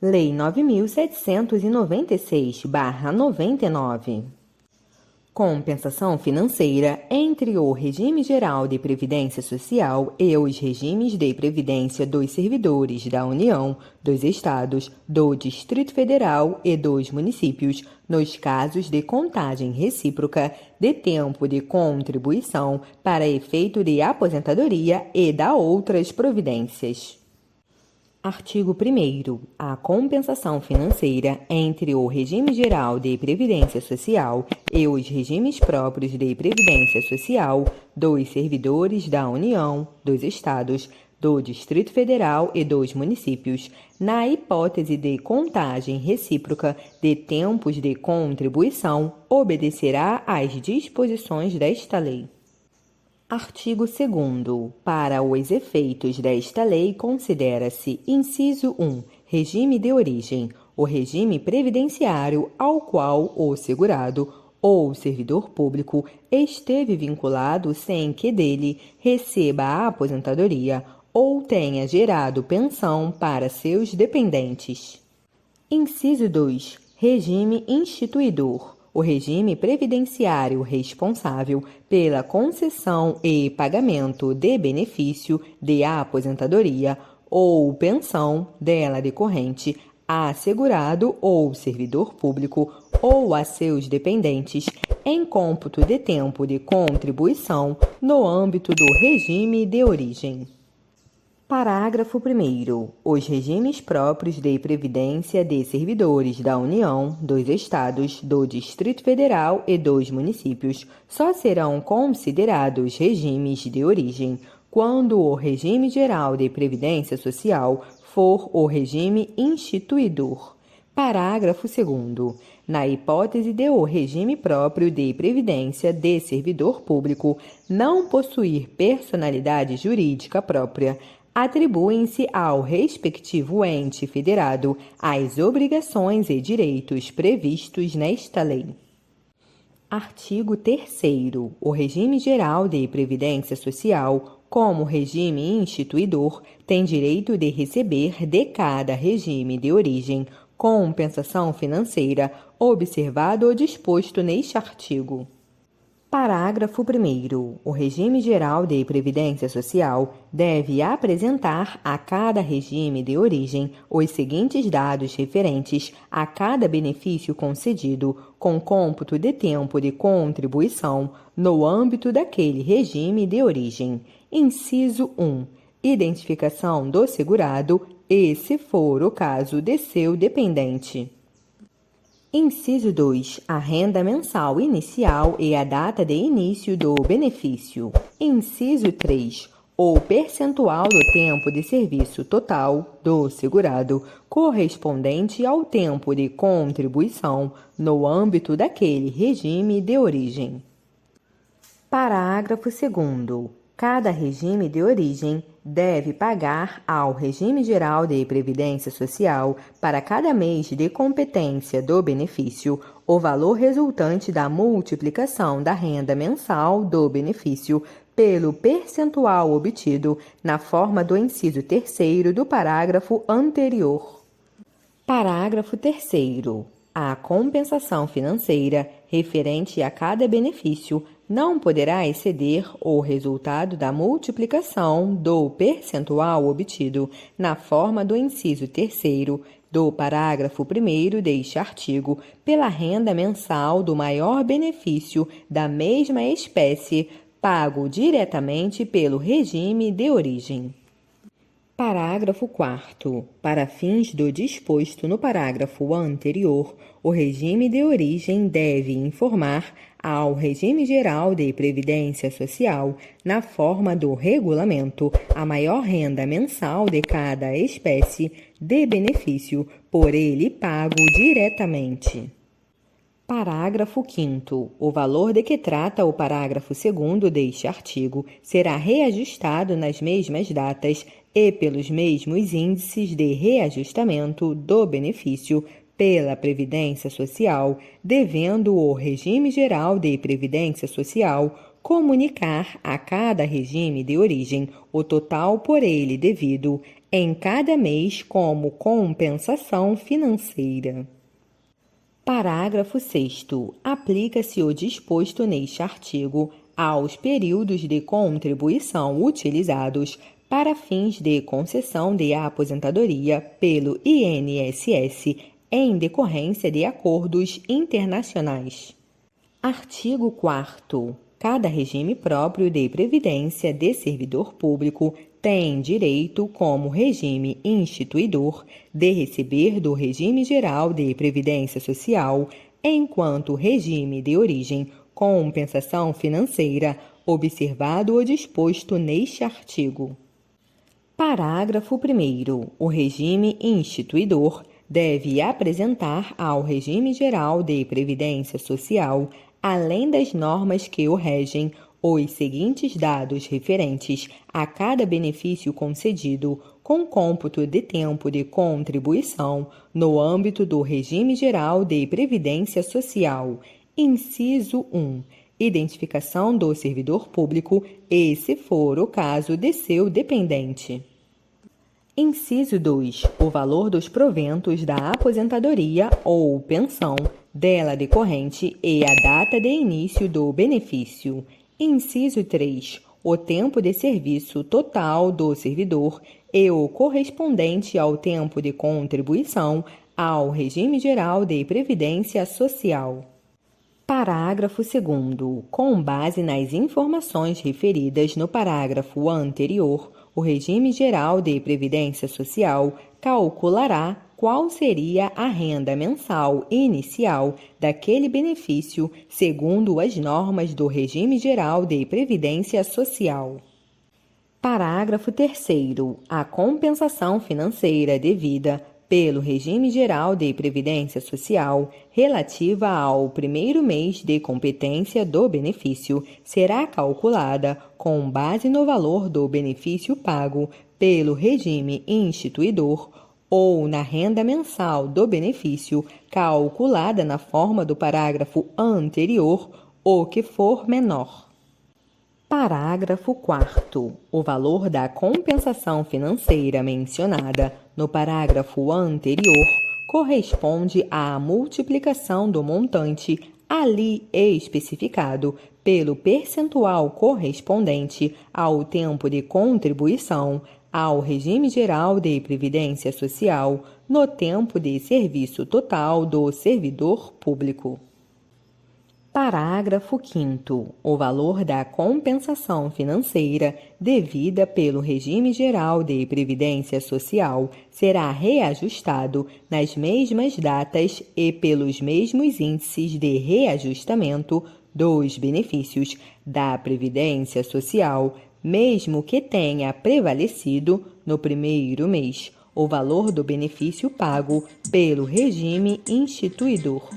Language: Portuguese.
Lei 9.796/99. Compensação financeira entre o Regime Geral de Previdência Social e os regimes de previdência dos servidores da União, dos Estados, do Distrito Federal e dos municípios, nos casos de contagem recíproca de tempo de contribuição para efeito de aposentadoria e da outras providências. Artigo 1º. A compensação financeira entre o Regime Geral de Previdência Social e os regimes próprios de previdência social dos servidores da União, dos Estados, do Distrito Federal e dos municípios, na hipótese de contagem recíproca de tempos de contribuição, obedecerá às disposições desta lei. Artigo 2º. Para os efeitos desta lei, considera-se, inciso 1, regime de origem, o regime previdenciário ao qual o segurado ou servidor público esteve vinculado sem que dele receba a aposentadoria ou tenha gerado pensão para seus dependentes. Inciso 2, regime instituidor, o regime previdenciário responsável pela concessão e pagamento de benefício de aposentadoria ou pensão dela decorrente a segurado ou servidor público ou a seus dependentes em cômputo de tempo de contribuição no âmbito do regime de origem. Parágrafo 1º. Os regimes próprios de previdência de servidores da União, dos Estados, do Distrito Federal e dos municípios só serão considerados regimes de origem quando o regime geral de previdência social for o regime instituidor. Parágrafo 2º. Na hipótese de o regime próprio de previdência de servidor público não possuir personalidade jurídica própria, atribuem-se ao respectivo ente federado as obrigações e direitos previstos nesta lei. Artigo 3º. O regime geral de previdência social, como regime instituidor, tem direito de receber de cada regime de origem compensação financeira, observado o disposto neste artigo. Parágrafo 1º. O regime geral de previdência social deve apresentar a cada regime de origem os seguintes dados referentes a cada benefício concedido com cômputo de tempo de contribuição no âmbito daquele regime de origem. Inciso 1. Identificação do segurado e, se for o caso, de seu dependente. Inciso 2. A renda mensal inicial e a data de início do benefício. Inciso 3. O percentual do tempo de serviço total do segurado correspondente ao tempo de contribuição no âmbito daquele regime de origem. Parágrafo 2º. Cada regime de origem deve pagar ao Regime Geral de Previdência Social, para cada mês de competência do benefício, o valor resultante da multiplicação da renda mensal do benefício pelo percentual obtido na forma do inciso 3º do parágrafo anterior. Parágrafo 3º. A compensação financeira referente a cada benefício não poderá exceder o resultado da multiplicação do percentual obtido na forma do inciso 3º do parágrafo 1º deste artigo pela renda mensal do maior benefício da mesma espécie pago diretamente pelo regime de origem. Parágrafo 4º. Para fins do disposto no parágrafo anterior, o regime de origem deve informar ao Regime Geral de Previdência Social, na forma do regulamento, a maior renda mensal de cada espécie de benefício por ele pago diretamente. Parágrafo 5º. O valor de que trata o parágrafo 2º deste artigo será reajustado nas mesmas datas e pelos mesmos índices de reajustamento do benefício pela Previdência Social, devendo o Regime Geral de Previdência Social comunicar a cada regime de origem o total por ele devido em cada mês como compensação financeira. Parágrafo 6º. Aplica-se o disposto neste artigo aos períodos de contribuição utilizados para fins de concessão de aposentadoria pelo INSS em decorrência de acordos internacionais. Artigo 4º. Cada regime próprio de previdência de servidor público tem direito, como regime instituidor, de receber do regime geral de previdência social, enquanto regime de origem, compensação financeira, observado o disposto neste artigo. Parágrafo 1º. O regime instituidor deve apresentar ao regime geral de previdência social, além das normas que o regem, os seguintes dados referentes a cada benefício concedido com cômputo de tempo de contribuição no âmbito do regime geral de previdência social. Inciso 1. Identificação do servidor público e, se for o caso, de seu dependente. Inciso 2. O valor dos proventos da aposentadoria ou pensão dela decorrente e a data de início do benefício. Inciso 3. O tempo de serviço total do servidor e o correspondente ao tempo de contribuição ao regime geral de previdência social. Parágrafo 2º. Com base nas informações referidas no parágrafo anterior, o regime geral de previdência social calculará qual seria a renda mensal inicial daquele benefício segundo as normas do regime geral de previdência social. Parágrafo 3º. A compensação financeira devida pelo regime geral de previdência social relativa ao primeiro mês de competência do benefício será calculada com base no valor do benefício pago pelo regime instituidor ou na renda mensal do benefício calculada na forma do parágrafo anterior, o que for menor. Parágrafo 4º. O valor da compensação financeira mencionada no parágrafo anterior corresponde à multiplicação do montante ali especificado pelo percentual correspondente ao tempo de contribuição ao regime geral de previdência social no tempo de serviço total do servidor público. Parágrafo 5º. O valor da compensação financeira devida pelo regime geral de previdência social será reajustado nas mesmas datas e pelos mesmos índices de reajustamento dos benefícios da previdência social, mesmo que tenha prevalecido, no primeiro mês, o valor do benefício pago pelo regime instituidor.